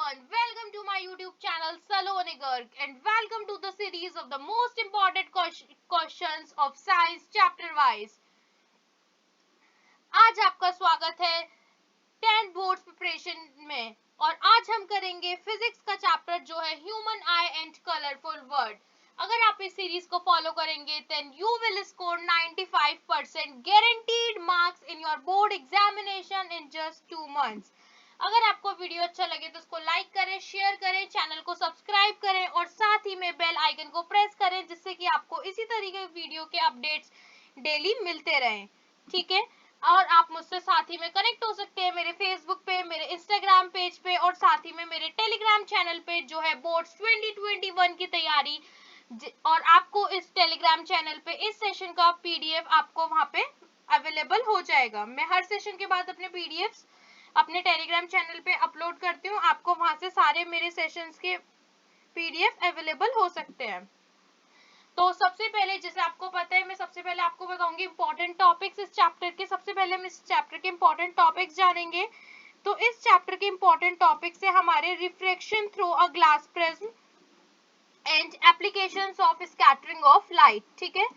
everyone, welcome to my YouTube channel Saloni Garg and welcome to the series of the most important questions of science chapter wise. आज आपका स्वागत है 10th board preparation में और आज हम करेंगे फिजिक्स का चैप्टर जो है human I and colourful word. अगर आप इस सीरीज को फॉलो करेंगे then you will score 95% guaranteed marks in your board examination in just 2 months. अगर आपको वीडियो अच्छा लगे तो उसको लाइक करें, शेयर करें, चैनल को सब्सक्राइब करें और साथ ही में बेल आइकन को प्रेस करें जिससे कि आपको इसी तरीके के वीडियो के अपडेट्स डेली मिलते रहें. ठीक है, और आप मुझसे साथ ही में कनेक्ट हो सकते हैं मेरे फेसबुक पे, मेरे इंस्टाग्राम पेज पे और साथ ही में मेरे टेलीग्राम चैनल पे जो है बोर्ड्स 2021 की तैयारी. और आपको इस टेलीग्राम चैनल पे इस सेशन का पीडीएफ आपको वहां पे अवेलेबल हो जाएगा. मैं हर सेशन के बाद अपने पीडीएफ अपने टेलीग्राम चैनल पे अपलोड करती हूँ. आपको वहां से सारे मेरे सेशंस के पीडीएफ अवेलेबल हो सकते हैं. तो सबसे पहले जैसे आपको पता है मैं सबसे पहले आपको बताऊंगी इंपॉर्टेंट टॉपिक्स इस चैप्टर के. सबसे पहले हम इस चैप्टर के इंपॉर्टेंट टॉपिक्स जानेंगे. तो इस चैप्टर के इंपॉर्टेंट टॉपिक्स है हमारे refraction through a glass prism and applications of scattering of light. ठीक है,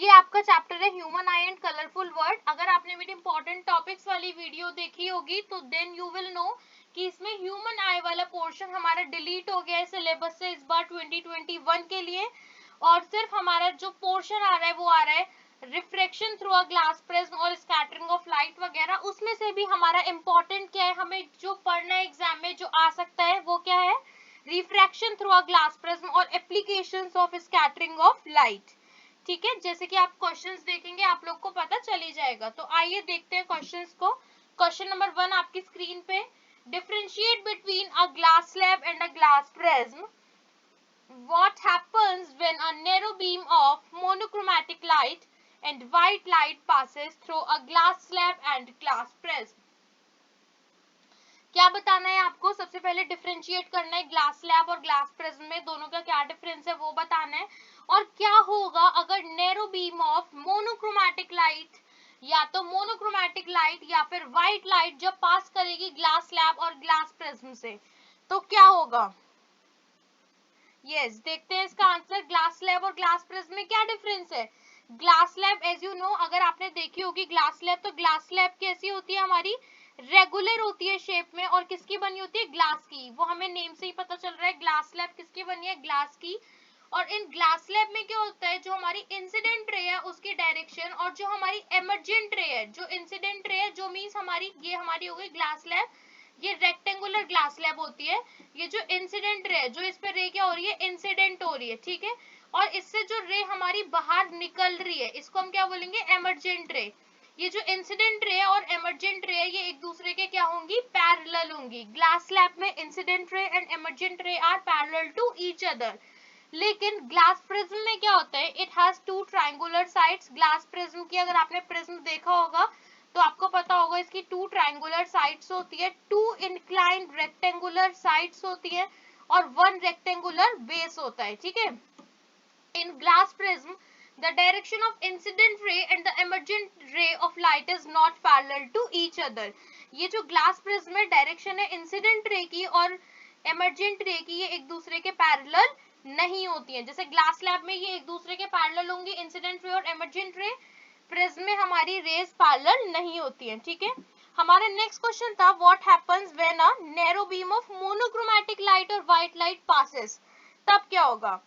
ये आपका चैप्टर है human I and colourful word. अगर आपने मेरी इंपॉर्टेंट टॉपिक्स वाली वीडियो देखी होगी तो देन यू विल नो कि इसमें ह्यूमन आई वाला पोर्शन हमारा डिलीट हो गया है सिलेबस से इस बार 2021 के लिए और सिर्फ हमारा जो पोर्शन आ रहा है वो आ रहा है refraction through a glass prism और स्कैटरिंग ऑफ लाइट वगैरह. उसमें से भी हमारा इंपॉर्टेंट क्या है, हमें जो पढ़ना है एग्जाम में जो आ सकता है वो क्या है, refraction through a glass prism और applications of scattering of light. ठीक है, जैसे कि आप क्वेश्चंस देखेंगे आप लोग को पता चल ही जाएगा. तो आइए देखते हैं क्वेश्चंस को. क्वेश्चन नंबर 1 आपकी स्क्रीन पे. Differentiate between a glass slab and a glass prism. What happens when a narrow beam of monochromatic light and white light passes through a glass slab and glass prism? क्या बताना है आपको, सबसे पहले differentiate करना है glass slab और glass prism में दोनों का क्या डिफरेंस है वो बताना है. और क्या होगा अगर narrow beam of monochromatic light या तो मोनोक्रोमैटिक लाइट या फिर व्हाइट लाइट जब पास करेगी ग्लास स्लैब और ग्लास प्रिज्म से तो क्या होगा. यस, देखते हैं इसका आंसर. ग्लास स्लैब और ग्लास प्रिज्म में क्या डिफरेंस है. Glass slab as you know, अगर आपने देखी होगी ग्लास स्लैब, तो ग्लास स्लैब कैसी होती है हमारी, रेगुलर होती है शेप में और किसकी बनी होती है, ग्लास की. वो हमें नेम से ही पता चल रहा है ग्लास स्लैब किसकी बनी है, ग्लास की. और इन ग्लास स्लैब में क्या होता है, जो हमारी इंसिडेंट रे है उसकी डायरेक्शन और जो हमारी एमर्जेंट रे है, जो इंसिडेंट रे है जो मींस हमारी ये हमारी हो गई ग्लास स्लैब, ये रेक्टेंगुलर ग्लास स्लैब होती है. ये जो इंसिडेंट रे है, जो इस पे रे क्या हो रही है, इंसिडेंट हो रही है. ठीक है, और इससे जो रे हमारी बाहर निकल रही है इसको हम क्या बोलेंगे, एमर्जेंट रे. ये जो इंसिडेंट रे और एमर्जेंट रे ये एक दूसरे के क्या होंगी, पैरेलल होंगी. ग्लास स्लैब में incident ray and emergent ray are parallel to each other. लेकिन ग्लास प्रिज्म में क्या होता है, it has two triangular sides. Glass prism की अगर आपने प्रिज्म देखा होगा तो आपको पता होगा इसकी 2 ट्रायंगुलर साइड्स होती है, 2 इंक्लाइंड रेक्टेंगुलर साइड्स होती है और 1 रेक्टेंगुलर बेस होता है. ठीक है, in glass prism the direction of incident ray and the emergent ray of light is not parallel to each other. ये जो ग्लास प्रिज्म में डायरेक्शन है इंसिडेंट रे की और एमर्जेंट रे की, ये एक दूसरे के पैरेलल नहीं होती है. जैसे ग्लास स्लैब में ये एक दूसरे के पैरेलल होंगी इंसिडेंट रे और एमर्जेंट रे, प्रिज्म में हमारी रेज पैरेलल नहीं होती है. ठीक है, हमारा नेक्स्ट क्वेश्चन था what happens when a narrow beam of monochromatic light और व्हाइट लाइट पासेस. तब क्या होगा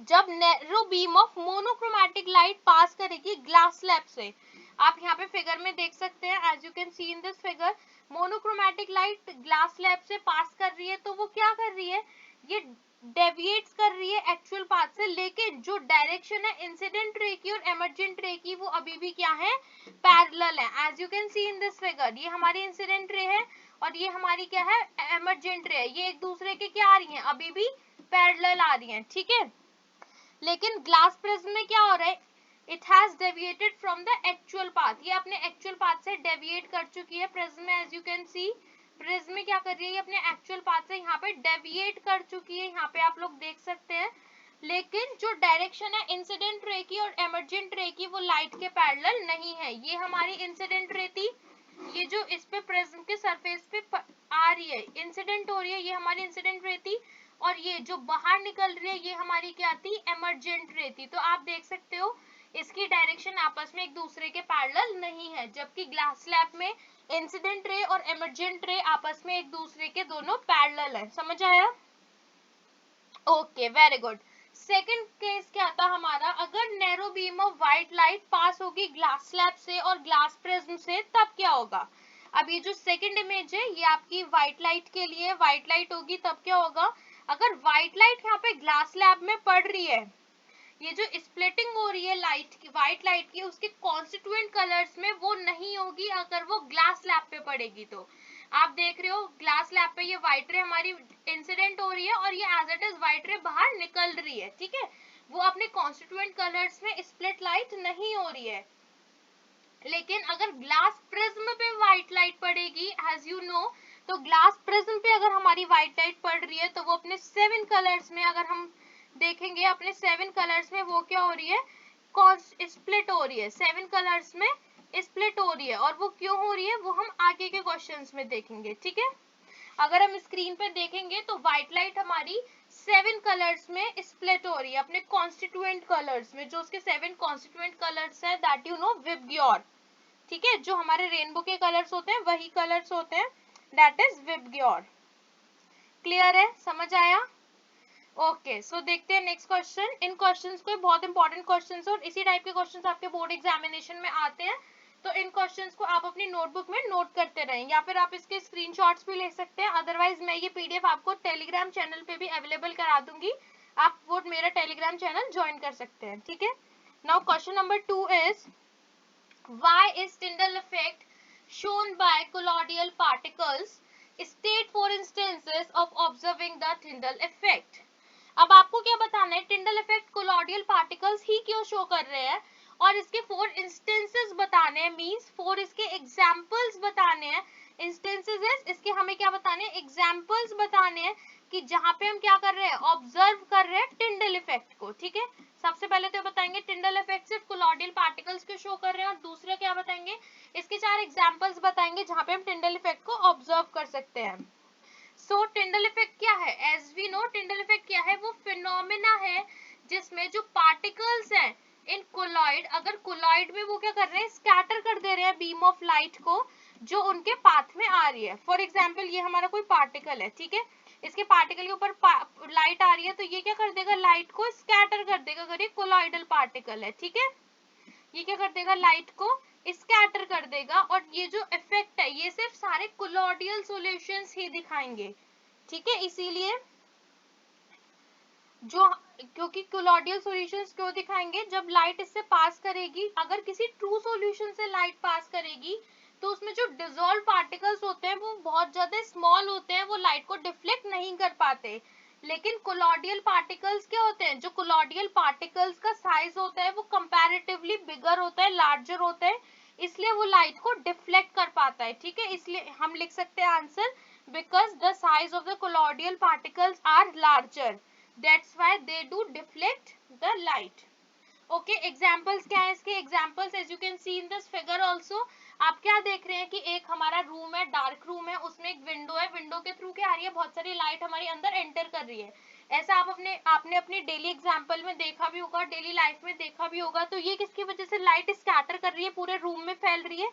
जब narrow beam of monochromatic light pass करेगी ग्लास स्लैब से. आप यहाँ पे फिगर में देख सकते हैं, as you can see in this figure, monochromatic light glass slab से पास कर रही है तो वो क्या कर रही है, ये डेविएट्स कर रही है एक्चुअल पाथ से. लेकिन जो डायरेक्शन है इंसिडेंट रे की और एमर्जेंट रे की वो अभी भी क्या है, पैरेलल है. As you can see in this figure, ये हमारी इंसिडेंट रे है और ये हमारी क्या है, एमर्जेंट रे है. ये एक दूसरे के क्या आ रही है, अभी भी पैरेलल आ रही है. ठीक है, लेकिन ग्लास प्रिज्म में क्या हो रहा है, it has deviated from the actual path. ये अपने एक्चुअल पाथ से डेविएट कर चुकी है प्रिज्म में. As you can see prism में क्या कर रही है, ये अपने एक्चुअल पाथ से यहाँ पे डेविएट कर चुकी है, यहाँ पे आप लोग देख सकते हैं. लेकिन जो डायरेक्शन है इंसिडेंट रे की और एमर्जेंट रे की वो लाइट के पैरेलल नहीं है. ये हमारी इंसिडेंट रे थी, ये जो इस पे प्रिज्म के सरफेस पे आ रही है, इंसिडेंट हो रही है, ये हमारी इंसिडेंट रे थी, और ये जो बाहर निकल रही है ये हमारी क्या थी, एमर्जेंट रे थी। तो आप देख सकते हो इसकी डायरेक्शन आपस में एक दूसरे के पैरेलल नहीं है, जबकि ग्लास स्लैब में इंसिडेंट रे और एमर्जेंट रे आपस में एक दूसरे के दोनों पैरेलल है। समझ आया? Okay, very good. Second case क्या था हमारा, अगर narrow beam of white light pass होगी ग्लास स्लैब से और ग्लास प्रिज्म से, तब क्या होगा। अब ये जो सेकंड इमेज है ये आपकी व्हाइट लाइट के लिए, व्हाइट लाइट होगी तब क्या होगा, अगर व्हाइट लाइट यहाँ पे ग्लास स्लैब में पड़ रही है, ये जो स्प्लिटिंग हो रही है लाइट की, व्हाइट लाइट की, उसके कॉन्स्टिट्यूएंट कलर्स में वो नहीं होगी अगर वो ग्लास स्लैब पे पड़ेगी। तो आप देख रहे हो ग्लास स्लैब पे ये व्हाइट रे हमारी इंसिडेंट हो रही है और ये एज इट इज व्हाइट रे बाहर निकल रही है, ठीक है, वो अपने कॉन्स्टिट्यूएंट कलर्स में स्प्लिट लाइट नहीं हो रही है। लेकिन अगर ग्लास प्रिज्म पे व्हाइट लाइट पड़ेगी, एज यू नो, तो ग्लास प्रिज्म पे अगर हमारी व्हाइट लाइट पड़ रही है तो वो अपने 7 कलर्स में, अगर हम देखेंगे अपने 7 कलर्स में वो क्या हो रही है, स्प्लिट हो रही है, 7 कलर्स में स्प्लिट हो रही है। और वो क्यों हो रही है वो हम आगे के क्वेश्चंस में देखेंगे, ठीक है। अगर हम स्क्रीन पे देखेंगे तो व्हाइट लाइट हमारी 7 कलर्स में स्प्लिट हो रही है अपने कॉन्स्टिट्यूएंट कलर्स में, जो उसके 7 कॉन्स्टिट्यूएंट कलर्स है दैट यू नो विबग्योर, ठीक है, जो हमारे रेनबो के कलर्स होते हैं वही कलर्स होते हैं, दैट इज विबग्योर। क्लियर है, समझ आया? ओके, सो देखते हैं नेक्स्ट क्वेश्चन। इन क्वेश्चंस को बहुत इंपॉर्टेंट क्वेश्चंस और इसी टाइप के क्वेश्चंस आपके बोर्ड एग्जामिनेशन में आते हैं, तो इन क्वेश्चंस को आप अपनी नोटबुक में नोट करते रहें, या फिर आप इसके स्क्रीनशॉट्स भी ले सकते हैं, अदरवाइज मैं ये पीडीएफ आपको टेलीग्राम चैनल पे भी अवेलेबल करा दूंगी, आप वो मेरा टेलीग्राम चैनल ज्वाइन कर सकते हैं, ठीक है। Now question number 2 is, why is Tyndall effect shown by colloidal particles? State 4 instances of observing the Tyndall effect. अब आपको क्या बताना है, टिंडल इफेक्ट कोलॉइडल पार्टिकल्स ही क्यों शो कर रहे हैं, और इसके 4 इंस्टेंसेस बताने हैं, मींस 4 इसके एग्जांपल्स बताने हैं। इंस्टेंसेस इसके हमें क्या बताने हैं, एग्जांपल्स बताने हैं कि जहां पे हम क्या कर रहे हैं, ऑब्जर्व कर रहे हैं टिंडल इफेक्ट को, ठीक है। सबसे पहले तो बताएंगे टिंडल इफेक्ट सिर्फ कोलॉइडल पार्टिकल्स को शो कर रहे हैं, और दूसरा क्या बताएंगे, इसके 4 एग्जांपल्स बताएंगे जहां पे हम टिंडल इफेक्ट को ऑब्जर्व कर सकते हैं। सो टिंडल इफेक्ट क्या है, as we know Tyndall effect क्या है, वो फिनोमिना है जिसमें जो पार्टिकल्स हैं इन कोलॉइड, अगर कोलॉइड में वो क्या कर रहे हैं, स्कैटर कर दे रहे हैं बीम ऑफ लाइट को जो उनके पाथ में आ रही है। फॉर एग्जांपल ये हमारा कोई पार्टिकल है, ठीक है, इसके पार्टिकल के ऊपर लाइट आ रही है, तो ये क्या कर देगा, लाइट को स्कैटर कर देगा, अगर ये कोलॉइडल पार्टिकल है, ठीक है, ये क्या कर देगा, लाइट को स्कैटर कर देगा। और ये जो इफेक्ट है ये सिर्फ सारे कोलॉइडल सॉल्यूशंस ही दिखाएंगे, ठीक है, इसीलिए जो, क्योंकि कोलॉइडल सॉल्यूशंस क्यों दिखाएंगे, जब लाइट इससे पास करेगी, अगर किसी ट्रू सॉल्यूशन से लाइट पास करेगी तो उसमें जो डिसॉल्व पार्टिकल्स होते हैं वो बहुत ज्यादा स्मॉल होते हैं, वो लाइट को डिफ्लेक्ट नहीं कर पाते। लेकिन कोलॉइडल पार्टिकल्स क्या होते हैं, जो कोलॉइडल पार्टिकल्स का साइज होता है वो कंपैरेटिवली बिगर होता है, लार्जर होता है, इसलिए वो लाइट को डिफ्लेक्ट कर पाता है, ठीक है। इसलिए हम लिख सकते हैं answer, because the size of the colloidal particles are larger, that's why they do deflect the light. Okay, examples क्या है इसके, examples as you can see in this figure also, आप क्या देख रहे हैं कि एक हमारा रूम है, डार्क रूम है, उसमें एक विंडो है, विंडो के थ्रू क्या आ रही है, बहुत सारी लाइट हमारे अंदर एंटर कर रही है। ऐसा आप आपने अपनी डेली एग्जांपल में देखा भी होगा, डेली लाइफ में देखा भी होगा। तो ये किसकी वजह से लाइट स्कैटर कर रही है, पूरे रूम में फैल रही है,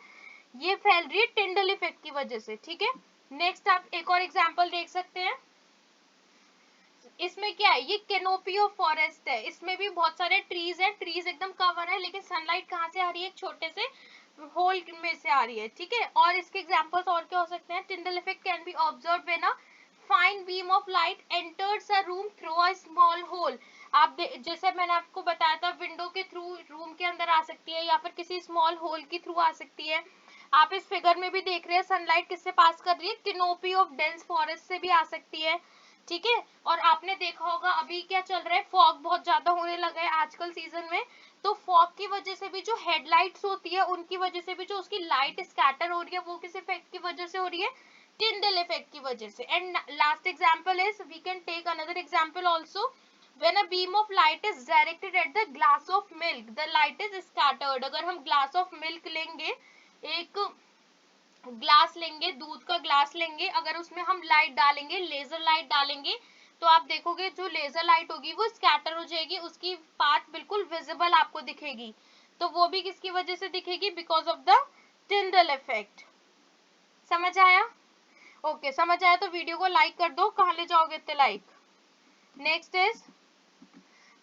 ये फैल रही है टिंडल इफेक्ट की वजह से, ठीक है। नेक्स्ट आप एक और एग्जाम्पल देख सकते हैं, इसमें क्या है, ये कैनोपी ऑफ फॉरेस्ट है, इसमें भी बहुत सारे ट्रीज है, ट्रीज एकदम कवर है, लेकिन सनलाइट कहाँ से आ रही है, एक छोटे से होल में से आ रही है, ठीक है। और इसके एग्जांपल्स और क्या हो सकते हैं, Tyndall effect can be observed when a fine beam of light enters a room through a small hole. आप जैसे मैंने आपको बताया था, विंडो के थ्रू रूम के अंदर आ सकती है, या फिर किसी स्मॉल होल के थ्रू आ सकती है। आप इस फिगर में भी देख रहे हैं सनलाइट किससे पास कर रही है, कैनोपी ऑफ डेंस फॉरेस्ट से भी आ सकती है, ठीक है। और आपने देखा होगा अभी क्या चल रहा है, फॉग बहुत ज्यादा होने लगा है आजकल सीजन में, तो फॉग की वजह से भी जो हेडलाइट्स होती है उनकी वजह से भी जो उसकी लाइट स्कैटर हो रही है वो किस इफेक्ट की वजह से हो रही है, टिंडल इफेक्ट की वजह से। And last example is, we can take another example also, when a beam of light is directed at the glass of milk the light is scattered। अगर हम ग्लास ऑफ मिल्क लेंगे, एक glass लेंगे, दूध का ग्लास लेंगे, अगर उसमें हम लाइट डालेंगे, लेजर लाइट डालेंगे, तो आप देखोगे जो लेजर लाइट होगी वो स्कैटर हो जाएगी, उसकी पाथ बिल्कुल विजिबल आपको दिखेगी। तो वो भी किसकी वजह से दिखेगी? Because of the Tyndall effect. समझ आया? ओके, समझ आया तो वीडियो को लाइक कर दो। कहाँ ले जाओगे इतने लाइक?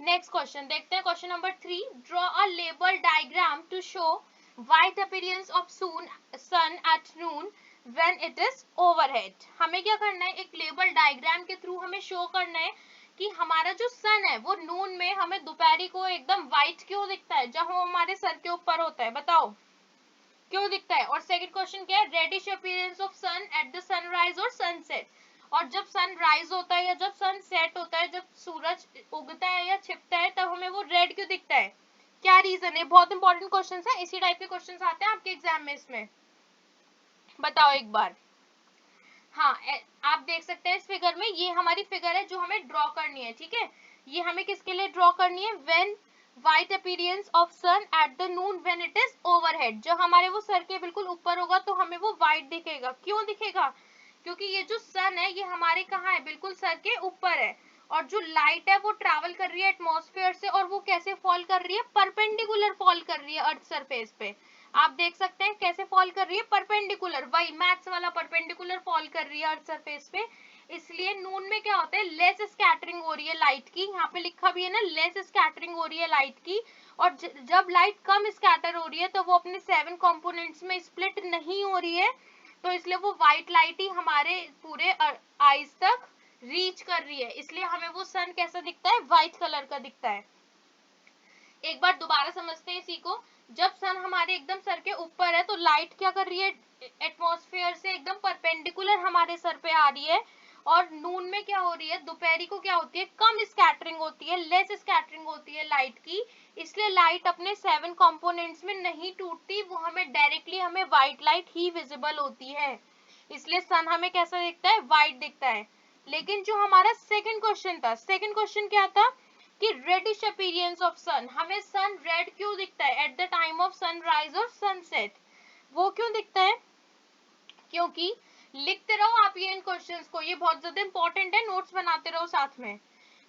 नेक्स्ट क्वेश्चन देखते हैं। Question number 3, draw a label diagram to show white appearance of sun at noon when it is overhead. हमें क्या करना है? एक लेबल डायग्राम के थ्रू हमें शो करना है कि हमारा जो सन है वो नून में हमें दोपहरी को एकदम व्हाइट क्यों दिखता है जब वो हमारे सर के ऊपर होता है। बताओ क्यों दिखता है? और सेकंड क्वेश्चन क्या है? Reddish appearance of sun at the sunrise और सनसेट। और जब सन राइज होता है या जब सन सेट होता है, जब सूरज उगता है या छिपता है, तब हमें वो रेड क्यों दिखता है? क्या रीजन है? बहुत इंपॉर्टेंट क्वेश्चन है, इसी टाइप के क्वेश्चन आते हैं आपके एग्जाम में। इसमें बताओ एक बार। हाँ, आप देख सकते हैं इस फिगर में, ये हमारी फिगर है जो हमें ड्रॉ करनी है। ठीक है, ये हमें किसके लिए ड्रॉ करनी है? When white appearance of sun at the noon when it is overhead. जब हमारे वो सर के बिल्कुल ऊपर होगा तो हमें वो व्हाइट दिखेगा। क्यों दिखेगा? क्योंकि ये जो सन है ये हमारे कहाँ है? बिल्कुल सर के ऊपर है, और जो लाइट है वो ट्रैवल कर रही है एटमॉस्फेयर से, और वो कैसे फॉल कर रही है? परपेंडिकुलर फॉल कर रही है अर्थ सरफेस पे। आप देख सकते हैं कैसे फॉल कर रही है? परपेंडिकुलर, वही मैथ्स वाला परपेंडिकुलर फॉल कर रही है अर्थ सरफेस पे। इसलिए नून में क्या होता है? लेस स्कैटरिंग हो रही है लाइट की। यहाँ पे लिखा भी है ना, लेस स्कैटरिंग हो रही है लाइट की। और जब लाइट कम स्कैटर हो रही है तो वो अपने 7 कंपोनेंट्स में स्प्लिट नहीं हो रही है, तो इसलिए वो व्हाइट लाइट ही हमारे पूरे आईज तक रीच कर रही है। इसलिए हमें वो सन कैसा दिखता है? व्हाइट कलर का दिखता है। एक बार दोबारा समझते हैं इसी को। जब सन हमारे एकदम सर के ऊपर है तो लाइट क्या कर रही है? एटमॉस्फेयर से एकदम परपेंडिकुलर हमारे सर पे आ रही है। और नून में क्या हो रही है? दोपहरी को क्या होती है? कम स्कैटरिंग होती है, लेस स्कैटरिंग होती है लाइट की। इसलिए लाइट अपने 7 कंपोनेंट्स में नहीं टूटती, वो हमें डायरेक्टली हमें व्हाइट लाइट ही विजिबल होती है। इसलिए सन हमें कैसा दिखता है? व्हाइट दिखता है। लेकिन जो हमारा सेकंड क्वेश्चन था, सेकंड क्वेश्चन क्या था? कि रेडिश अपीयरेंस ऑफ सन, हमें सन रेड क्यों दिखता है at the time of sunrise और सनसेट? वो क्यों दिखता है? क्योंकि लिखते रहो आप ये इन क्वेश्चंस को, ये बहुत ज्यादा इंपॉर्टेंट है, नोट्स बनाते रहो साथ में।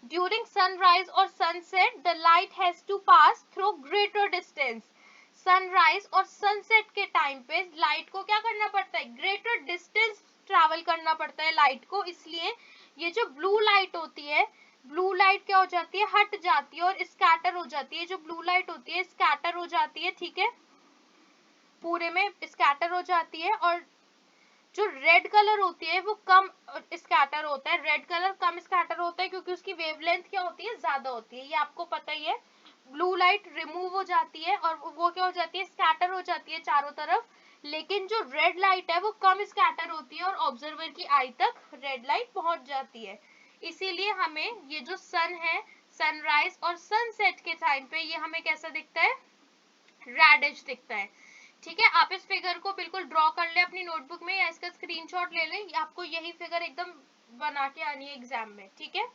ड्यूरिंग सनराइज और sunset the light has to pass through greater distance. Sunrise और सनसेट के टाइम पे लाइट को क्या करना पड़ता है? ग्रेटर डिस्टेंस ट्रैवल करना पड़ता है लाइट को। इसलिए ये जो ब्लू लाइट होती है, ब्लू लाइट क्या हो जाती है? हट जाती है और स्कैटर हो जाती है। जो ब्लू लाइट होती है स्कैटर हो जाती है, ठीक है, पूरे में स्कैटर हो जाती है। और जो रेड कलर होती है वो कम स्कैटर होता है। रेड कलर कम स्कैटर होता है क्योंकि उसकी वेवलेंथ क्या होती है? ज्यादा होती है, ये आपको पता ही है। ब्लू लाइट रिमूव हो जाती है और वो क्या हो जाती है? स्कैटर हो जाती है चारों तरफ। लेकिन जो रेड लाइट है वो कम स्कैटर होती है और ऑब्जर्वर की आई तक रेड लाइट पहुंच जाती है। इसीलिए हमें ये जो सन है, सनराइज और सनसेट के टाइम पे ये हमें कैसा दिखता है? रेडिश दिखता है। ठीक है, आप इस फिगर को बिल्कुल ड्रॉ कर ले अपनी नोटबुक में या इसका स्क्रीनशॉट ले लें। आपको यही फिगर एकदम बना के आनी है एग्जाम में। ठीक है,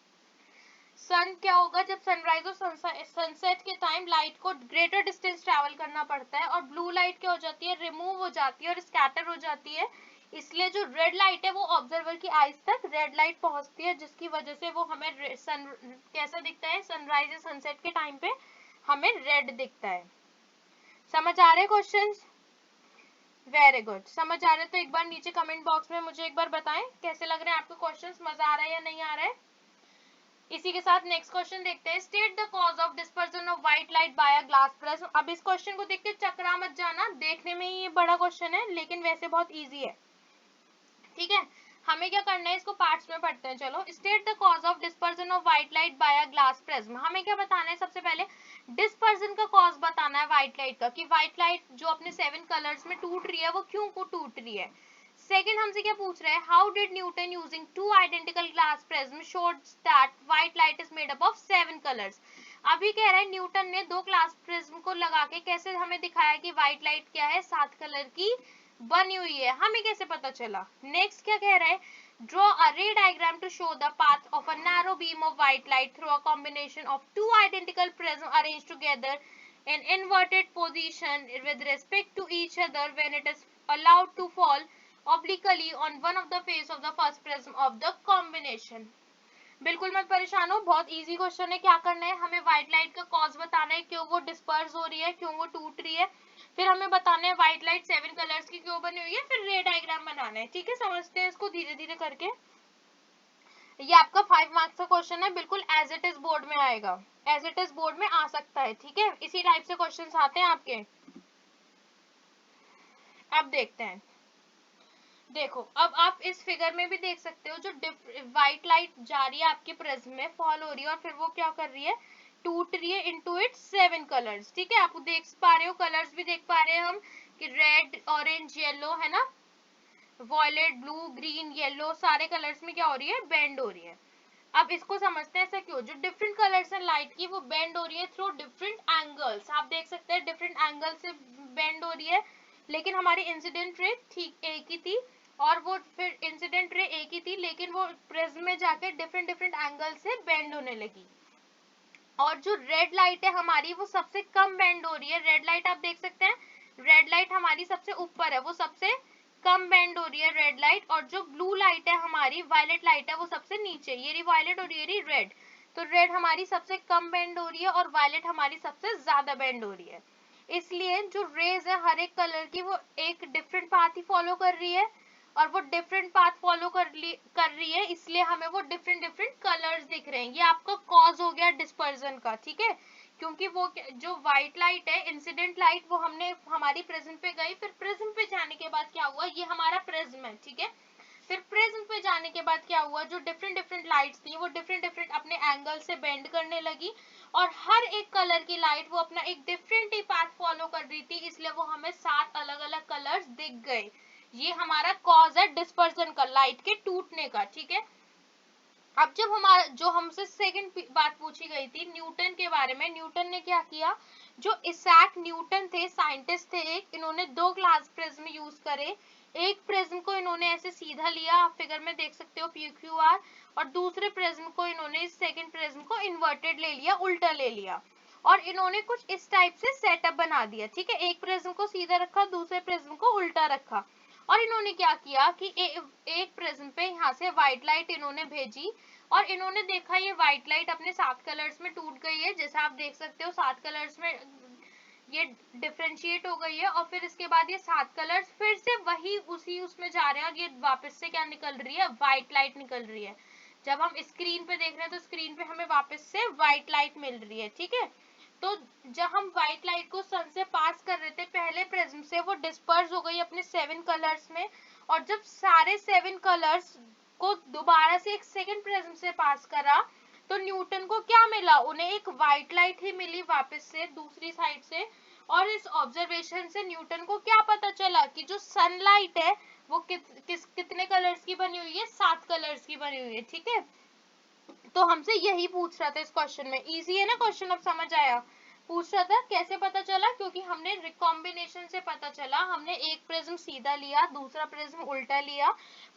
सन क्या होगा? जब सनराइज और सनसेट के टाइम लाइट को ग्रेटर डिस्टेंस ट्रैवल करना पड़ता है और ब्लू लाइट क्या हो जाती है? रिमूव हो जाती है और स्कैटर हो जाती है। इसलिए जो रेड लाइट है वो ऑब्जर्वर की आईज तक रेड लाइट पहुंचती है, जिसकी वजह से वो हमें सन कैसा दिखता है? सनराइज या सनसेट के टाइम पे हमें रेड दिखता है। समझ आ रहे क्वेश्चंस? वेरी गुड, समझ आ रहे हैं तो एक बार नीचे कमेंट बॉक्स में मुझे एक बार बताएं कैसे लग रहे हैं आपको क्वेश्चंस, मजा आ रहा है या नहीं आ रहा है। इसी के साथ नेक्स्ट क्वेश्चन देखते हैं। State the cause of dispersion of white light by a glass prism. अब इस क्वेश्चन को देख के चकरा मत जाना, देखने में ही ये बड़ा क्वेश्चन है लेकिन वैसे बहुत इजी है। ठीक है, हमें क्या करना है? इसको पार्ट्स में पढ़ते हैं। चलो, state the cause of dispersion of white light by a glass prism. हमें क्या बताना है? सबसे पहले डिस्पर्जन का कॉज बताना है व्हाइट लाइट का, कि व्हाइट लाइट जो अपने 7 कलर्स में टूट रही है वो क्यों को टूट रही है। सेकंड हमसे क्या पूछ रहे हैं? How did Newton using 2 identical glass prism showed that white light is made up of 7 colours. अभी कह रहा है न्यूटन ने 2 ग्लास प्रिज्म को लगा के कैसे हमें दिखाया कि व्हाइट लाइट क्या है? 7 कलर की बनी हुई है। हमें कैसे पता चला? नेक्स्ट क्या कह रहा है? Draw a ray diagram to show the path of a narrow beam of white light through a combination of 2 identical prism arranged together in inverted position with respect to each other when it is allowed to fall obliquely on one of the face of the first prism of the combination. बिल्कुल मत परेशान हो, बहुत easy question है। क्या करना है, हमें व्हाइट लाइट का कॉज बताना है, क्यों वो डिस्पर्स हो रही है, क्यों वो टूट रही है, फिर हमें बताना है व्हाइट लाइट 7 कलर्स की क्यों बनी हुई है, फिर रे डायग्राम बनाना है। ठीक है, समझते हैं इसको धीरे धीरे करके। ये आपका 5 मार्क्स का क्वेश्चन है, बिल्कुल एज इट इज बोर्ड में आएगा, एज इट इज बोर्ड में आ सकता है। ठीक है, इसी टाइप से क्वेश्चन आते हैं आपके। अब देखते हैं, देखो अब आप इस फिगर में भी देख सकते हो, जो व्हाइट लाइट जा रही है आपके प्रिज्म में, फॉल हो रही है और फिर वो क्या कर रही है, टूट रही है इनटू इट्स 7 कलर्स। ठीक है, आप देख पा रहे हो, कलर्स भी देख पा रहे हैं हम कि रेड, ऑरेंज, येलो, है ना, वॉयलेट, ब्लू, ग्रीन, येलो, सारे कलर्स में क्या हो रही है, बेंड हो रही है। अब इसको समझते हैं ऐसा क्यों, जो डिफरेंट कलर्स हैं लाइट की, वो बेंड हो रही है थ्रू डिफरेंट एंगल्स। आप देख सकते हैं डिफरेंट एंगल से बेंड हो रही है, लेकिन हमारी इंसिडेंट रे ठीक एक ही थी, और वो फिर इंसिडेंट रे एक ही थी, लेकिन वो प्रिज्म में जाके डिफरेंट डिफरेंट एंगल से बेंड होने लगी। और जो रेड लाइट है हमारी, वो सबसे कम बेंड हो रही है। रेड लाइट आप देख सकते हैं, रेड लाइट हमारी सबसे ऊपर है, वो सबसे कम बेंड हो रही है रेड लाइट। और जो ब्लू लाइट है हमारी, वायलेट लाइट है, वो सबसे नीचे, ये रही वायलेट और ये रही रेड। तो रेड हमारी सबसे कम बेंड हो रही है और वायलेट हमारी सबसे ज्यादा बेंड हो रही है। इसलिए जो रेज है हर एक कलर की, वो एक डिफरेंट पाथ ही फॉलो कर रही है, और वो डिफरेंट पाथ फॉलो कर रही है, इसलिए हमें वो डिफरेंट डिफरेंट कलर्स दिख रहे हैं। ये आपका कॉज हो गया डिस्पर्जन का। ठीक है, क्योंकि वो जो व्हाइट लाइट है, इंसिडेंट लाइट, वो हमने हमारी प्रिज्म पे गई, फिर प्रिज्म पे जाने के बाद क्या हुआ, ये हमारा प्रिज्म है। ठीक है, फिर प्रिज्म पे जाने के बाद क्या हुआ, जो डिफरेंट डिफरेंट लाइट्स थी, वो डिफरेंट डिफरेंट अपने एंगल से बेंड करने लगी, और हर एक कलर की लाइट वो अपना एक डिफरेंट ही पाथ फॉलो कर रही थी, इसलिए वो हमें 7 अलग अलग कलर्स दिख गए। ये हमारा कॉज है डिस्पर्जन का, लाइट के टूटने का। ठीक है, अब जब हमारा जो हमसे सेकंड बात पूछी गई थी न्यूटन के बारे में, न्यूटन ने क्या किया, जो इसैक न्यूटन थे, साइंटिस्ट थे एक, इन्होंने 2 ग्लास प्रिज्म यूज करे। एक प्रिज्म को इन्होंने ऐसे सीधा लिया, आप फिगर में देख सकते हो PQR, और दूसरे प्रिज्म को इन्होंने, सेकंड प्रिज्म को इन्वर्टेड ले लिया, उल्टा ले लिया, और इन्होंने कुछ इस टाइप से सेटअप बना दिया। ठीक है, एक प्रिज्म को सीधा रखा, दूसरे प्रिज्म को उल्टा रखा, और इन्होंने क्या किया कि एक प्रिज्म पे यहाँ से व्हाइट लाइट इन्होंने भेजी, और इन्होंने देखा ये व्हाइट लाइट अपने 7 कलर्स में टूट गई है, जैसा आप देख सकते हो 7 कलर्स में ये डिफरेंशिएट हो गई है, और फिर इसके बाद ये 7 कलर्स फिर से वही उसी उसमें जा रहे हैं, और ये वापस से क्या निकल रही है, व्हाइट लाइट निकल रही है। जब हम स्क्रीन पे देख रहे हैं तो स्क्रीन पे हमें वापस से व्हाइट लाइट मिल रही है। ठीक है, तो जब हम व्हाइट लाइट को सन से पास कर रहे थे पहले प्रिज्म से, वो डिस्पर्स हो गई अपने 7 कलर्स में, और जब सारे 7 कलर्स को दोबारा से एक सेकंड प्रिज्म से पास करा, तो न्यूटन को क्या मिला, उन्हें एक व्हाइट लाइट ही मिली वापस से दूसरी साइड से। और इस ऑब्जर्वेशन से न्यूटन को क्या पता चला कि जो सनलाइट है वो कितने कलर्स की बनी हुई है, 7 कलर्स की बनी हुई है। ठीक है, तो हमसे यही पूछ रहा था इस क्वेश्चन में। इजी है ना क्वेश्चन, अब समझ आया। पूछ रहा था कैसे पता चला, क्योंकि हमने रिकॉम्बिनेशन से पता चला। हमने एक प्रिज्म सीधा लिया, दूसरा प्रिज्म उल्टा लिया,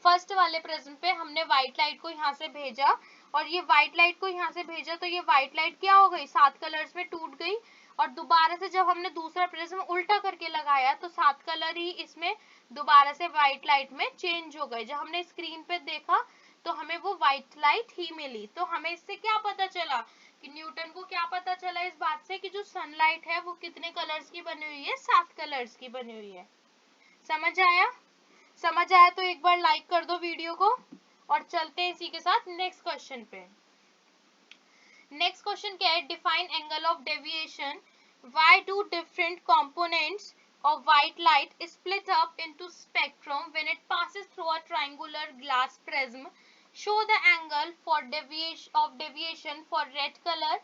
फर्स्ट वाले प्रिज्म पे हमने व्हाइट लाइट को यहाँ से भेजा, और ये व्हाइट लाइट को यहाँ से भेजा, तो ये व्हाइट लाइट क्या हो गई, 7 कलर्स में टूट गई, और दोबारा से जब हमने दूसरा प्रिज्म उल्टा करके लगाया, तो 7 कलर ही इसमें दोबारा से व्हाइट लाइट में चेंज हो गए। जब हमने स्क्रीन पे देखा तो हमें वो व्हाइट लाइट ही मिली। तो हमें इससे क्या पता चला कि न्यूटन को क्या पता चला इस बात से कि जो सनलाइट है वो कितने कलर्स की बनी हुई है, 7 कलर्स की बनी हुई है। समझ आया? समझ आया तो एक बार लाइक कर दो वीडियो को, और चलते हैं इसी के साथ नेक्स्ट क्वेश्चन पे। नेक्स्ट क्वेश्चन क्या है, define angle of deviation, why do different components of white light is split up into spectrum when it passes through a triangular glass prism. Show the angle for deviation for red color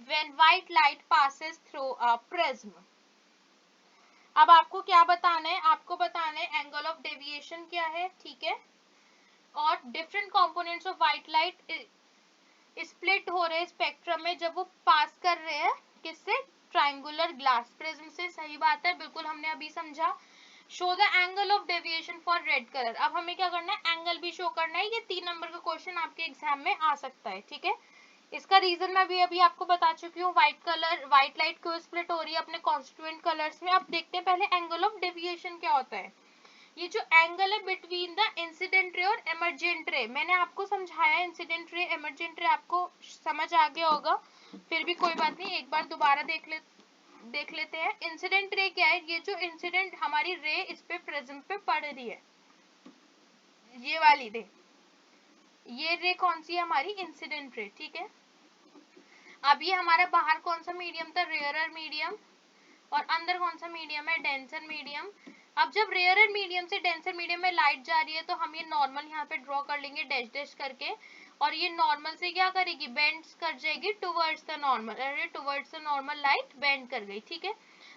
when white light passes through a prism. अब आपको क्या बताना है, आपको बताना है angle of deviation क्या है। ठीक है, और different components of white light split हो रहे स्पेक्ट्रम में जब वो पास कर रहे हैं, किससे, ट्राइंगुलर ग्लास प्रिज्म से। सही बात है, बिल्कुल हमने अभी समझा। Show the angle of deviation for red colour. अब हमें क्या करना है, एंगल भी शो करना है। ये 3 नंबर का क्वेश्चन आपके एग्जाम में आ सकता है। ठीक है, इसका रीजन मैं भी अभी आपको बता चुकी हूँ, व्हाइट लाइट क्यों स्प्लिट हो रही है अपने कॉन्स्टिट्यूएंट कलर्स में। अब देखते हैं पहले एंगल ऑफ डेविएशन क्या होता है। ये जो एंगल है बिटवीन द इंसिडेंट रे और एमर्जेंट रे, मैंने आपको समझाया इंसिडेंट रे एमर्जेंट रे आपको समझ आ गया होगा, फिर भी कोई बात नहीं, एक बार दोबारा देख लेते हैं। इंसिडेंट रे क्या है, ये जो इंसिडेंट हमारी रे इस पे प्रिज्म पे पड़ रही है, ये वाली रे, ये रे कौन सी है हमारी इंसिडेंट रे, ठीक है। अब ये हमारा बाहर कौन सा मीडियम था, रेयरर मीडियम, और अंदर कौन सा मीडियम है, डेंसर मीडियम। अब जब रेयरर मीडियम से डेंसर मीडियम में लाइट जा रही है तो हम ये नॉर्मल यहाँ पे ड्रॉ कर लेंगे डैश डैश करके, और ये नॉर्मल से क्या करेगी, बेंड कर जाएगी टुवर्ड्स द नॉर्मल, अरे towards the normal light bend कर गई, ठीक है।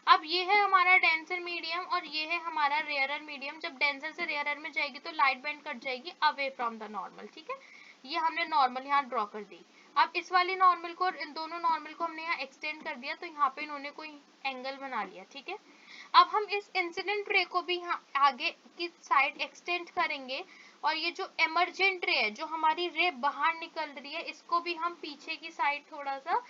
अब ये है हमारा डेंसर मीडियम और ये है हमारा रेयरर मीडियम, जब डेंसर से रेयरर में जाएगी तो लाइट बेंड कर जाएगी अवे फ्रॉम द नॉर्मल, ठीक है। ये हमने नॉर्मल यहाँ ड्रॉ कर दी। अब इस वाली नॉर्मल को, इन दोनों नॉर्मल को हमने यहाँ एक्सटेंड कर दिया, तो यहाँ पे इन्होंने कोई एंगल बना लिया, ठीक है। अब हम इस इंसिडेंट रे को भी यहाँ आगे की साइड एक्सटेंड करेंगे, और ये जो एमर्जेंट रे है, जो हमारी रे बाहर निकल रही है, इसको भी हम पीछे की साइड थोड़ा सा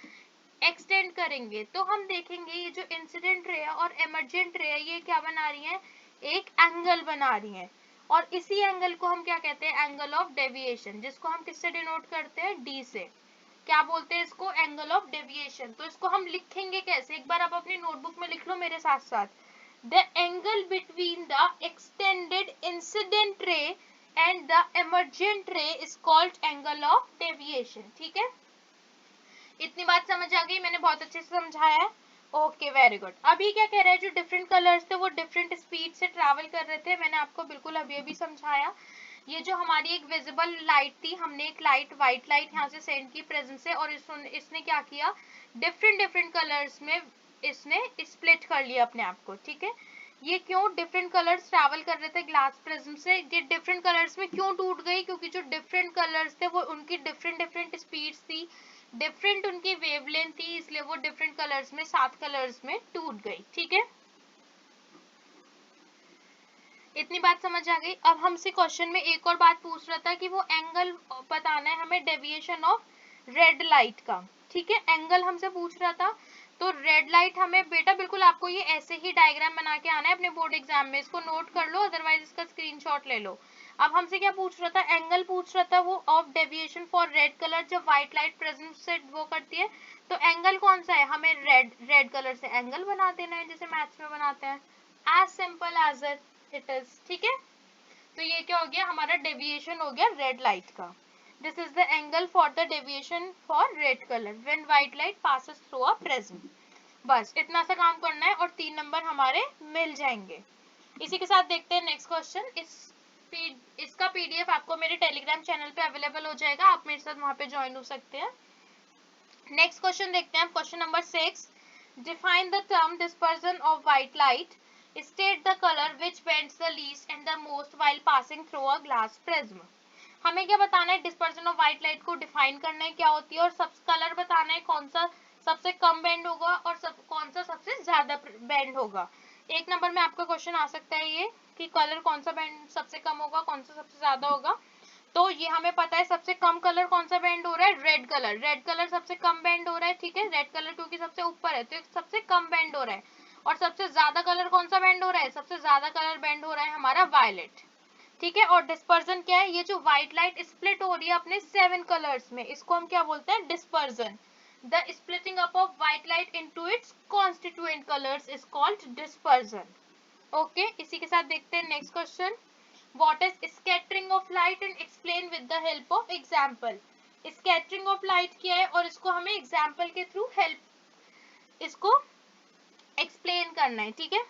एक्सटेंड करेंगे, तो हम देखेंगे ये जो इंसिडेंट रे है और एमर्जेंट रे है, ये क्या बना रही है, एक एंगल बना रही है, और इसी एंगल को हम क्या कहते हैं, एंगल ऑफ डेविएशन, जिसको हम किससे डिनोट करते हैं, डी से। क्या बोलते हैं इसको, एंगल ऑफ डेविएशन। तो इसको हम लिखेंगे कैसे, एक बार आप अपनी नोटबुक में लिख लो मेरे साथ साथ, the angle between the extended incident ray and the emergent ray is called angle of deviation, ठीक है। इतनी बात समझ आ गई, मैंने बहुत अच्छे से समझाया है, ओके वेरी गुड। अभी क्या कह रहा है, जो डिफरेंट कलर्स थे वो डिफरेंट स्पीड से ट्रैवल कर रहे थे, मैंने आपको बिल्कुल अभी अभी समझाया। ये जो हमारी एक विजिबल लाइट थी, हमने एक लाइट व्हाइट लाइट यहाँ से सेंड की प्रेजेंस से, और इसने क्या किया, डिफरेंट डिफरेंट कलर्स में इसने स्प्लिट कर लिया अपने आप को, ठीक है। ये क्यों, डिफरेंट कलर्स ट्रैवल कर रहे थे ग्लास प्रिज्म से, ये डिफरेंट कलर्स में क्यों टूट गई, क्योंकि जो डिफरेंट कलर्स थे वो उनकी डिफरेंट डिफरेंट स्पीड्स थी, डिफरेंट उनकी वेवलेंथ थी, इसलिए वो डिफरेंट कलर्स में, 7 कलर्स में टूट गई, ठीक है। इतनी बात समझ आ गई। अब हमसे क्वेश्चन में एक और बात पूछ रहा था कि वो एंगल बताना है हमें डेविएशन ऑफ रेड लाइट का, ठीक है, एंगल हमसे पूछ रहा था। तो रेड लाइट हमें बेटा बिल्कुल आपको ये ऐसे ही डायग्राम बना के आना है अपने बोर्ड एग्जाम में, इसको नोट कर लो, अदरवाइज इसका स्क्रीनशॉट ले लो। अब हमसे क्या पूछ रहा था, एंगल पूछ रहा था वो of deviation for red colour, जब व्हाइट लाइट प्रेजेंट से वो करती है, तो एंगल कौन सा है, हमें रेड कलर से एंगल बना देना है, जैसे मैथ्स में बनाते हैं, as simple as it is, ठीक है। तो ये क्या हो गया, हमारा डेविएशन हो गया रेड लाइट का। This is the angle for the deviation for red colour when white light passes through a prism. बस इतना सा काम करना है और 3 नंबर हमारे मिल जाएंगे। इसी के साथ देखते हैं नेक्स्ट क्वेश्चन। इसका पीडीएफ आपको मेरे टेलीग्राम चैनल पे अवेलेबल हो जाएगा, आप मेरे साथ वहां पे ज्वाइन हो सकते हैं। नेक्स्ट क्वेश्चन देखते हैं, question number 6, define the term dispersion of white light, state the color which bends the least and the most while passing through a glass prism। हमें क्या बताना है, डिस्पर्जन ऑफ व्हाइट लाइट को define करना है क्या होती है, और सब कलर बताना है कौन सा सबसे कम बेंड होगा और कौन सा सबसे ज्यादा बेंड होगा। एक नंबर में आपका क्वेश्चन आ सकता है ये कि कलर कौन सा बेंड सबसे कम होगा, कौन सा सबसे ज्यादा होगा। तो ये हमें पता है सबसे कम कलर कौन सा बेंड हो रहा है, रेड कलर, रेड कलर सबसे कम बेंड हो रहा है, ठीक है, रेड कलर क्योंकि सबसे ऊपर है तो सबसे कम बेंड हो रहा है। और सबसे ज्यादा कलर कौन सा बेंड हो रहा है, सबसे ज्यादा कलर बेंड हो रहा है हमारा वायलेट, ठीक है। और डिस्पर्जन क्या है, ये जो व्हाइट लाइट स्प्लिट हो रही है अपने 7 कलर्स में, इसको हम क्या बोलते हैं, dispersion. The splitting up of white light into its constituent colours is called dispersion. Okay, इसी के साथ देखते हैं next question, what is scattering of light and explain with the help of example. Scattering of light क्या है और इसको हमें एग्जांपल के थ्रू हेल्प इसको एक्सप्लेन करना है, ठीक है।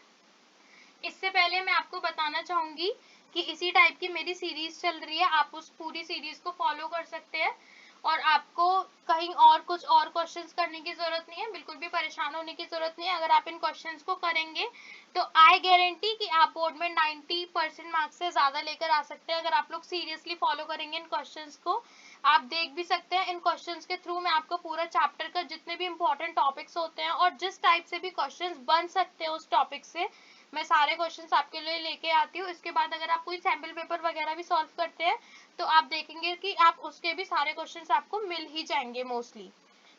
इससे पहले मैं आपको बताना चाहूंगी कि इसी टाइप की मेरी सीरीज चल रही है, आप उस पूरी सीरीज को फॉलो कर सकते हैं, और आपको कहीं और कुछ और क्वेश्चंस करने की जरूरत नहीं है, बिल्कुल भी परेशान होने की जरूरत नहीं है। अगर आप इन क्वेश्चंस को करेंगे तो आई गारंटी कि आप बोर्ड में 90% मार्क्स से ज्यादा लेकर आ सकते हैं, अगर आप लोग सीरियसली फॉलो करेंगे इन क्वेश्चंस को। आप देख भी सकते हैं इन क्वेश्चंस के थ्रू मैं आपको पूरा चैप्टर का जितने भी इंपॉर्टेंट टॉपिक्स होते हैं और जिस टाइप से भी क्वेश्चंस बन सकते हैं उस टॉपिक से मैं सारे क्वेश्चंस आपके लिए लेके आती हूँ। इसके बाद अगर आप कोई सैम्पल पेपर वगैरह भी सॉल्व करते हैं तो आप देखेंगे कि आप उसके भी सारे क्वेश्चंस आपको मिल ही जाएंगे मोस्टली,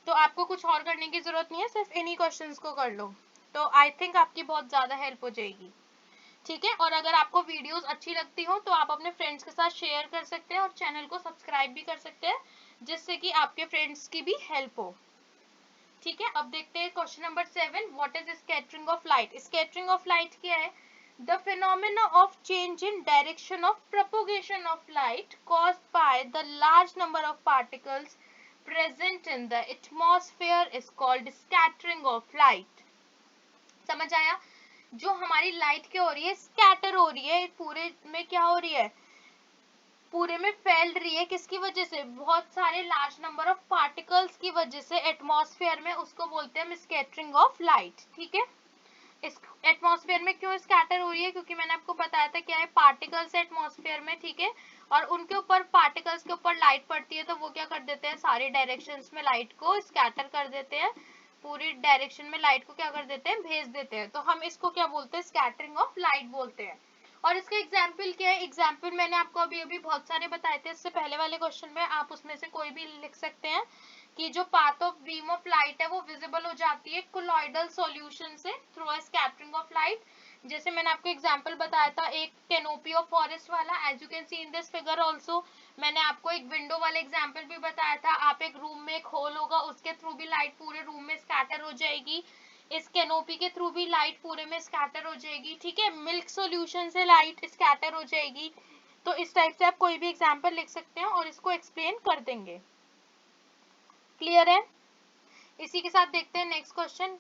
तो आपको कुछ और करने की जरूरत नहीं है, सिर्फ इन्हीं क्वेश्चंस को कर लो, तो आई थिंक आपकी बहुत ज्यादा हेल्प हो जाएगी, ठीक है। और अगर आपको वीडियोस अच्छी लगती हो तो आप अपने फ्रेंड्स के साथ शेयर कर सकते हैं और चैनल को सब्सक्राइब भी कर सकते हैं, जिससे कि आपके फ्रेंड्स की भी हेल्प हो। ठीक है, अब देखते हैं question number 7, what is scattering of light. Scattering of light क्या है? The phenomena of change in direction of propagation of light caused by the large number of particles present in the atmosphere is called scattering of light. समझ आया? जो हमारी light क्या हो रही है, स्कैटर हो रही है, पूरे में क्या हो रही है, पूरे में फैल रही है। किसकी वजह से? बहुत सारे लार्ज नंबर ऑफ पार्टिकल्स की वजह से एटमॉस्फेयर में, उसको बोलते हैं हम स्कैटरिंग ऑफ लाइट। ठीक है, इस एटमॉस्फेयर में क्यों स्कैटर हो रही है? क्योंकि मैंने आपको बताया था क्या है, पार्टिकल्स एटमॉस्फेयर में, ठीक है, और उनके ऊपर, पार्टिकल्स के ऊपर लाइट पड़ती है तो वो क्या कर देते हैं, सारे डायरेक्शंस में लाइट को स्कैटर कर देते हैं, पूरी डायरेक्शन में लाइट को क्या कर देते हैं, भेज देते हैं। तो हम इसको क्या बोलते हैं, स्कैटरिंग ऑफ लाइट बोलते हैं। और इसका एग्जाम्पल क्या है? एग्जाम्पल मैंने आपको अभी अभी बहुत सारे बताए थे इससे पहले वाले क्वेश्चन में, आप उसमें से कोई भी लिख सकते हैं कि जो path of beam of light है वो विजिबल हो जाती है कोलॉइडल सॉल्यूशन से through a scattering of light. जैसे मैंने आपको एग्जांपल बताया था एक कैनोपी ऑफ फॉरेस्ट वाला, as you can see in this figure also. मैंने आपको एक विंडो वाला एग्जांपल भी बताया था, आप एक रूम में एक होल होगा, उसके थ्रू भी लाइट पूरे रूम में स्कैटर हो जाएगी, इस कैनोपी के थ्रू भी लाइट पूरे में स्कैटर हो जाएगी। ठीक है, मिल्क सॉल्यूशन से लाइट स्कैटर हो जाएगी। तो इस टाइप से आप कोई भी एग्जांपल लिख सकते हैं और इसको एक्सप्लेन कर देंगे। क्लियर है? इसी के साथ देखते हैं next question,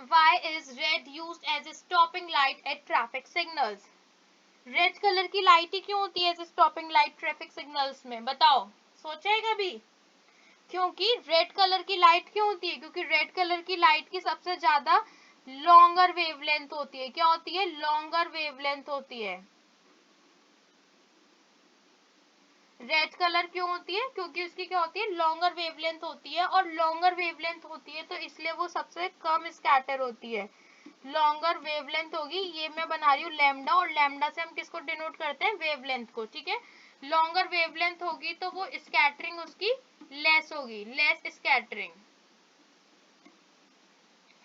why is red used as a stopping light at traffic signals। Red colour की लाइट ही क्यों होती है as stopping light traffic signals में, बताओ, सोचा है कभी? क्योंकि रेड कलर की लाइट क्यों होती है? क्योंकि रेड कलर की लाइट की सबसे ज्यादा लॉन्गर वेवलेंथ होती है। क्या होती है? लॉन्गर वेवलेंथ होती है। रेड कलर क्यों होती है? क्योंकि उसकी क्या होती है, लॉन्गर वेवलेंथ होती है, और लॉन्गर वेवलेंथ होती है तो इसलिए वो सबसे कम स्कैटर होती है। लॉन्गर वेवलेंथ होगी, ये मैं बना रही हूँ लैम्डा, और लैम्डा से हम किसको डिनोट करते हैं, वेवलेंथ को। ठीक है, लॉन्गर वेवलेंथ होगी तो वो स्कैटरिंग उसकी लेस होगी, लेस स्कैटरिंग।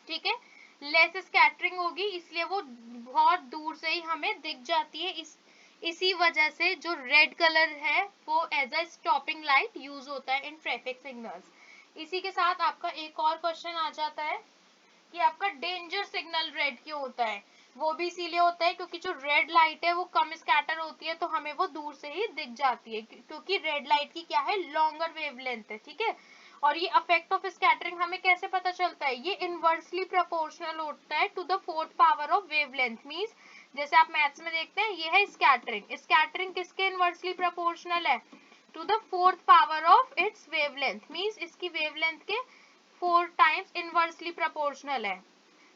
ठीक है, लेस स्कैटरिंग होगी, इसलिए वो बहुत दूर से ही हमें दिख जाती है। इसी वजह से जो रेड कलर है वो as a stopping light use होता है इन ट्रैफिक सिग्नल्स। इसी के साथ आपका एक और क्वेश्चन आ जाता है कि आपका डेंजर सिग्नल रेड क्यों होता है। वो भी इसीलिए होता है क्योंकि जो रेड लाइट है वो कम स्कैटर होती है तो हमें वो दूर से ही दिख जाती है, क्योंकि रेड लाइट की क्या है, लॉन्गर वेवलेंथ है। ठीक है, और ये इफेक्ट ऑफ स्कैटरिंग हमें कैसे पता चलता है, ये इनवर्सली प्रोपोर्शनल होता है to the fourth power of wavelength. Means जैसे आप मैथ्स में देखते हैं ये है स्कैटरिंग, स्कैटरिंग किसके इनवर्सली प्रोपोर्शनल है, to the fourth power of its wavelength. Means इसकी वेवलेंथ के 4 टाइम्स इनवर्सली प्रोपोर्शनल है।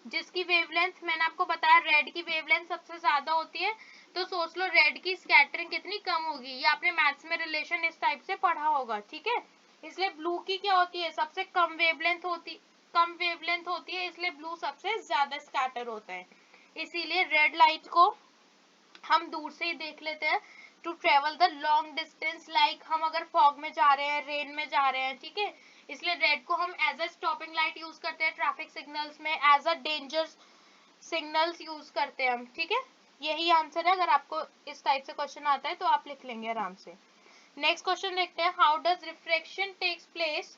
जिसकी वेवलेंथ मैंने आपको बताया, रेड की वेवलेंथ सबसे ज्यादा होती है, तो सोच लो रेड की स्कैटरिंग कितनी कम होगी। ये आपने मैथ्स में रिलेशन इस टाइप से पढ़ा होगा। ठीक है, इसलिए ब्लू की क्या होती है, सबसे कम वेवलेंथ होती है, इसलिए ब्लू सबसे ज्यादा स्कैटर होता है। इसीलिए रेड लाइट को हम दूर से ही देख लेते हैं to travel the long distance, like हम अगर फॉग में जा रहे हैं, रेन में जा रहे हैं, ठीक है, इसलिए रेड को हम as a stopping light use करते हैं ट्रैफिक सिग्नल्स में, as a danger signals use करते हैं हम। ठीक है, यही आंसर है। अगर आपको इस टाइप से क्वेश्चन आता है तो आप लिख लेंगे आराम से। नेक्स्ट क्वेश्चन देखते हैं, how does refraction takes place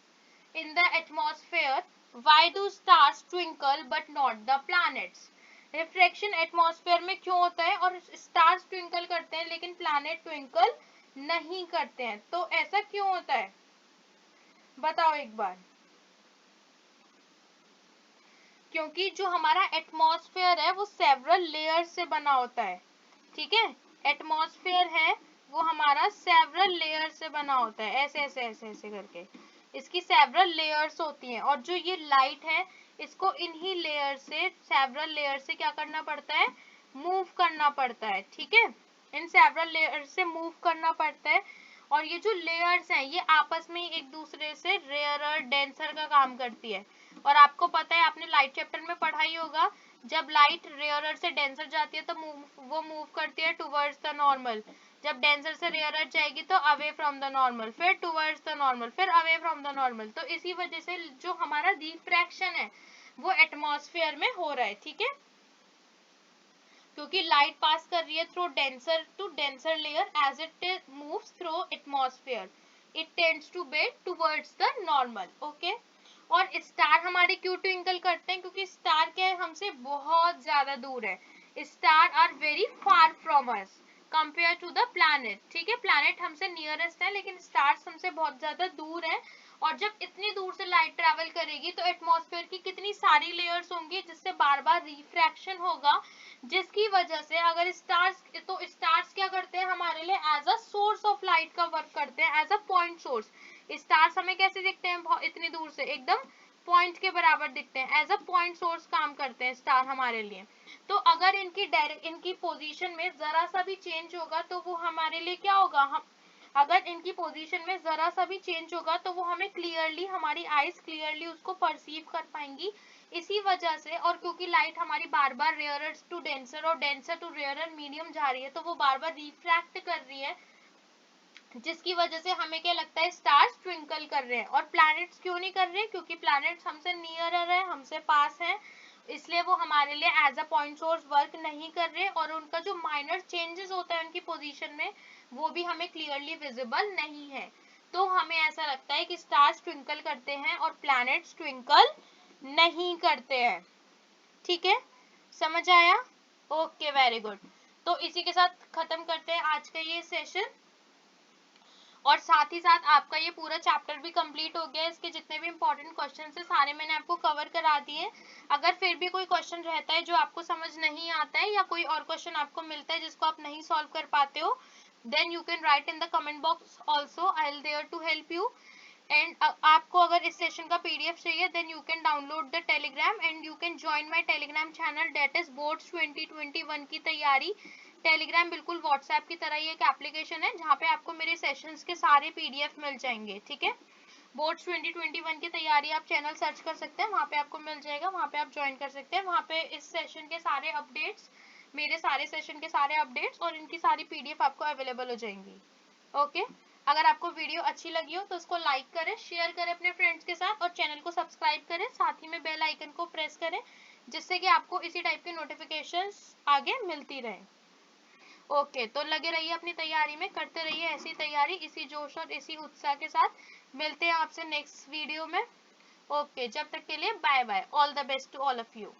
in the atmosphere, why do stars twinkle but not the planets. Refraction atmosphere में क्यों होता है और स्टार्स ट्विंकल करते हैं लेकिन प्लैनेट ट्विंकल नहीं करते हैं, तो ऐसा क्यों होता है, बताओ एक बार। क्योंकि जो हमारा एटमॉस्फेयर है वो सेवरल लेयर्स से बना होता है। ठीक है, एटमॉस्फेयर है वो हमारा सेवरल लेयर से बना होता है, ऐसे ऐसे ऐसे ऐसे करके इसकी सेवरल लेयर्स होती हैं, और जो ये लाइट है इसको इन्हीं लेयर से, सेवरल लेयर से क्या करना पड़ता है, मूव करना पड़ता है। ठीक है, इन सेवरल लेयर से मूव करना पड़ता है, और ये जो लेयर्स हैं ये आपस में एक दूसरे से रेयरर डेंसर का काम करती है। और आपको पता है, आपने लाइट चैप्टर में पढ़ा ही होगा, जब लाइट रेयरर से डेंसर जाती है तो वो मूव करती है टुवर्ड्स द नॉर्मल, जब डेंसर से रेयरर जाएगी तो अवे फ्रॉम द नॉर्मल, फिर टुवर्ड्स द नॉर्मल, फिर अवे फ्रॉम द नॉर्मल। तो इसी वजह से जो हमारा रिफ्रैक्शन है वो एटमॉस्फेयर में हो रहा है। ठीक है, क्योंकि लाइट पास कर रही है through denser to denser layer as it moves through atmosphere, it tends to bend towards the normal. Okay, और स्टार हमारे क्यों ट्विंकल करते हैं? क्योंकि स्टार क्या है, हमसे बहुत ज्यादा दूर है। Star are very far from us compare to the planet. ठीक है, प्लैनेट हमसे नियरेस्ट है लेकिन स्टार्स हमसे बहुत ज्यादा दूर है। और जब इतनी दूर से लाइट ट्रैवल करेगी तो एटमॉस्फेयर की कितनी सारी लेयर्स होंगी जिससे बार बार रिफ्रैक्शन होगा, जिसकी वजह से अगर स्टार्स, तो स्टार्स क्या करते हैं हमारे लिए as a source of light का वर्क करते हैं, as a point source. Stars हमें कैसे दिखते हैं? इतनी दूर से एकदम पॉइंट के बराबर दिखते हैं, एज अ पॉइंट सोर्स काम करते हैं स्टार हमारे लिए। तो अगर इनकी पोजीशन में जरा सा भी चेंज होगा तो वो हमारे लिए क्या होगा, हम अगर इनकी पोजीशन में जरा सा भी चेंज होगा तो वो हमें क्लियरली, हमारी आईज क्लियरली उसको परसीव कर पाएंगी। इसी वजह से, और क्योंकि लाइट हमारी बार बार रेयरर टू डेंसर और डेंसर टू रेयरर मीडियम जा रही है तो वो बार बार रिफ्रैक्ट कर रही है, जिसकी वजह से हमें क्या लगता है, स्टार्स ट्विंकल कर रहे हैं। और प्लैनेट्स क्यों नहीं कर रहे? क्योंकि प्लैनेट्स हमसे नियरर है, हमसे पास है, इसलिए वो हमारे लिए as a point source work नहीं कर रहे, और उनका जो माइनर चेंजेस होता है उनकी पोजीशन में वो भी हमें क्लियरली विजिबल नहीं है। तो हमें ऐसा लगता है कि स्टार्स ट्विंकल करते हैं और प्लैनेट्स ट्विंकल नहीं करते हैं। ठीक है, समझ आया? Okay, very good. तो इसी के साथ खत्म करते हैं आज का ये सेशन, और साथ ही साथ आपका ये पूरा चैप्टर भी कंप्लीट हो गया। इसके जितने भी इंपॉर्टेंट क्वेश्चन है सारे मैंने आपको कवर करा दिए। अगर फिर भी कोई क्वेश्चन रहता है जो आपको समझ नहीं आता है, या कोई और क्वेश्चन आपको मिलता है जिसको आप नहीं सॉल्व कर पाते हो, then you can write in the comment box also, I will there to help you. And आपको अगर इस सेशन का पीडीएफ चाहिए then you can download the Telegram and you can join my Telegram channel, that is boards 2021 की तैयारी। Telegram बिल्कुल WhatsApp की तरह ही एक एप्लीकेशन है जहाँ पे आपको मेरे सेशंस के सारे पीडीएफ मिल जाएंगे। ठीक है, बोर्ड्स 2021 की तैयारी आप चैनल सर्च कर सकते हैं, वहाँ पे आपको मिल जाएगा, वहाँ पे आप ज्वाइन कर सकते हैं। वहाँ पे इस सेशन के सारे अपडेट्स, मेरे सारे सेशन के सारे अपडेट्स और इनकी सारी पीडीएफ आपको अवेलेबल हो जाएंगी। ओके, अगर आपको वीडियो अच्छी लगी हो तो उसको लाइक करें, शेयर करें अपने फ्रेंड्स के साथ, और चैनल को सब्सक्राइब करें, साथ ही में बेल आइकन को प्रेस करें, जिससे कि आपको इसी टाइप की नोटिफिकेशंस आगे मिलती रहे। ओके, तो लगे रहिए अपनी तैयारी में, करते रहिए ऐसी तैयारी, इसी जोश और इसी उत्साह के साथ। मिलते हैं आपसे नेक्स्ट वीडियो में। ओके, जब तक के लिए bye bye, all the best to all of you.